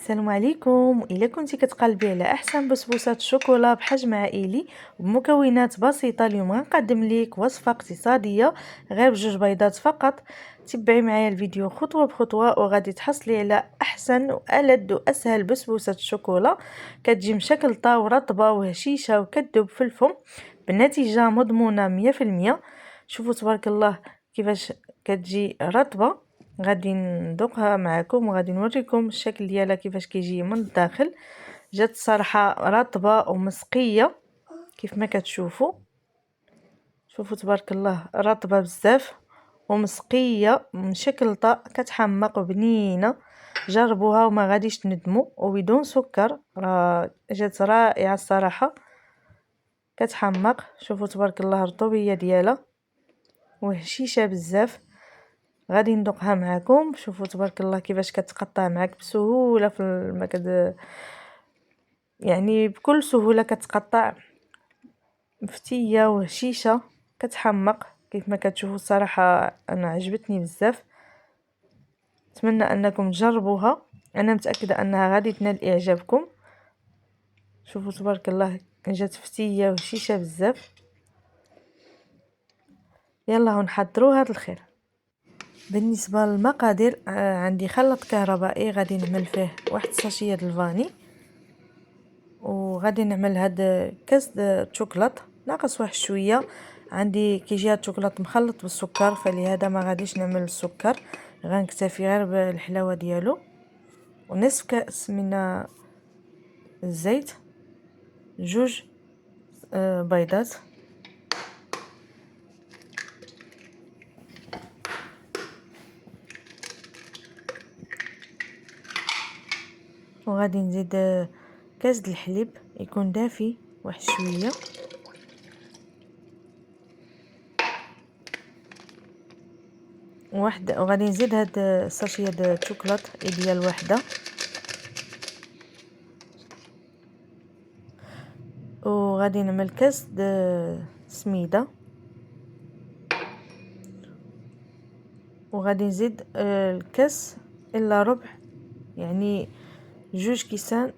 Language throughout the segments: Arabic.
السلام عليكم. الا كنتي كتقلبي على احسن بسبوسات الشوكولا بحجم عائلي وبمكونات بسيطه، اليوم غنقدم لك وصفه اقتصاديه غير بجوج بيضات فقط. تبعي معايا الفيديو خطوه بخطوه وغادي تحصلي على احسن والذ واسهل بسبوسه الشوكولا، كتجي مشكل طاو رطبه وهشيشه وكتذوب في الفم بنتيجه مضمونه 100%. شوفوا تبارك الله كيفاش كتجي رطبه. غادي ندوقها معكم وغادي نوريكم الشكل ديالها كيفاش كيجي من الداخل. جات الصراحه رطبه ومسقيه كيف ما كتشوفوا. شوفوا تبارك الله رطبه بزاف ومسقيه مشكلطه كتحمق وبنينه. جربوها وما غاديش تندموا، وبدون سكر راه جات رائعه الصراحه كتحمق. شوفوا تبارك الله الرطوبيه ديالها وهشيشه بزاف. غادي ندوقها معكم. شوفوا تبارك الله كيفاش كتقطع معك بسهوله في يعني بكل سهوله كتقطع مفتيه وهشيشه كتحمق كيف ما كتشوفوا. الصراحه انا عجبتني بزاف، اتمنى انكم تجربوها، انا متاكده انها غادي تنال اعجابكم. شوفوا تبارك الله جات فتيه وهشيشه بزاف. يلا نحضروا هذا الخير. بالنسبه للمقادير عندي خلاط كهربائي غادي نعمل فيه واحد ساشيه د الفاني، وغادي نعمل هاد كاس د شوكولاط ناقص واحد شويه. عندي كيجي هاد الشوكولاط مخلط بالسكر، فلهذا ما غاديش نعمل السكر، غنكتفي غير بالحلاوه ديالو. ونصف كاس من الزيت، جوج بيضات، وغادي نزيد كاس د الحليب يكون دافي واحد شويه، وغادي نزيد هاد الساشيه د الشوكولاط ديال وحده، وغادي نعمل كاس د سميده، وغادي نزيد الكاس الا ربع، يعني جوج كيسان،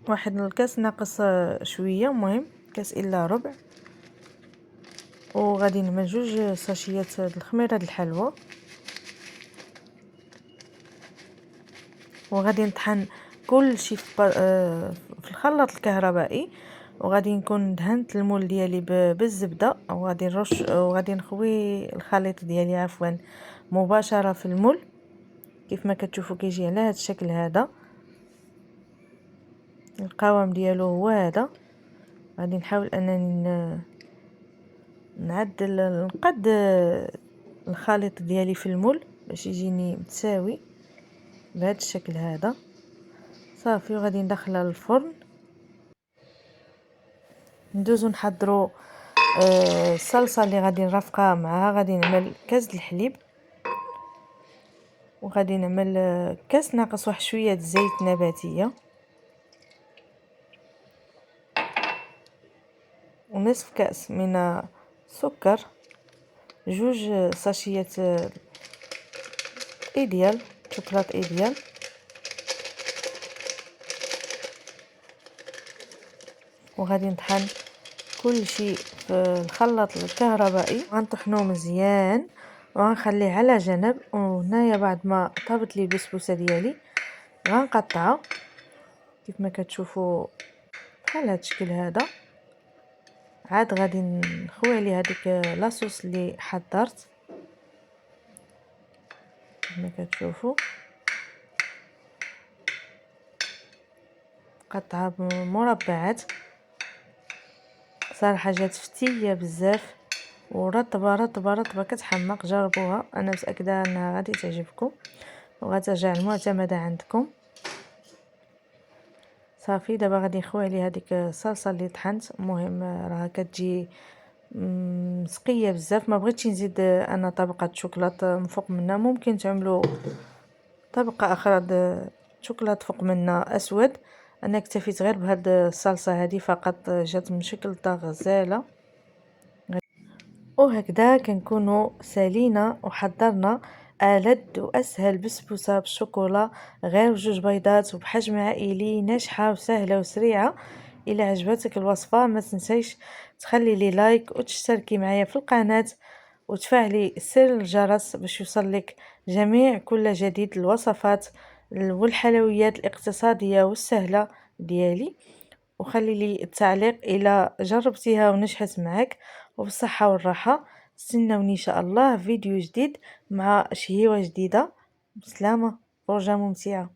واحد الكاس ناقص شويه، المهم كاس الا ربع. وغادي نعمل جوج ساشيات الخميره د الحلوى، وغادي نطحن كل شيء في الخلاط الكهربائي. وغادي نكون دهنت المول ديالي بالزبده، وغادي نرش وغادي نخوي الخليط ديالي عفوا مباشره في المول كيف ما كتشوفوا كيجي على هذا الشكل هذا. القوام ديالو هو هذا. غادي نحاول انني نعدل نقد الخليط ديالي في المول باش يجيني متساوي بهذا الشكل هذا. صافي وغادي ندخلها للفرن. ندوزو نحضروا الصلصه اللي غادي نرافقها معها. غادي نعمل كاس د الحليب، وغادي نعمل كاس ناقص واحد شويه د الزيت نباتيه، ونصف كاس من السكر، جوج ساشيات ايديال شوكولاط ايديال، وغادي نطحن كل شيء في الخلاط الكهربائي. غنطحنوه مزيان وغنخليه على جنب. وهنايا بعد ما طابت لي البسبوسه ديالي غنقطعها كيف ما كتشوفوا بحال هذا الشكل هذا. عاد غادي نخوي عليه هذيك لاصوص اللي حضرت كيف ما كتشوفوا، قطعها مربعات. صراحه جات فتيه بزاف ورطبه رطبه رطبه كتحمق. جربوها، انا متاكده انها غادي تعجبكم وغترجع المعتمده عندكم. صافي دابا غادي نخوي عليه هذيك الصلصه اللي طحنت. المهم راه كتجي مسقيه بزاف. ما بغيتش نزيد انا طبقه شوكولاط من فوق منها، ممكن تعملوا طبقه اخرى د شوكولاط فوق منها اسود. انا اكتفيت غير بهاد الصلصه هذه فقط، جات من شكل غزاله. وهكذا كنكونوا سالينا وحضرنا ألذ وأسهل بسبوسة بالشوكولا غير بجوج بيضات وبحجم عائلي، ناجحة وسهلة وسريعة. إلا عجبتك الوصفة ما تنسيش تخلي لي لايك وتشتركي معايا في القناة وتفعلي زر الجرس باش يوصلك جميع كل جديد الوصفات والحلويات الاقتصادية والسهلة ديالي. وخلي لي التعليق إلى جربتيها ونجحت معك، وبالصحة والراحة. استنوني إن شاء الله في فيديو جديد مع شهيوة جديدة. بسلامة، فرجة ممتعة.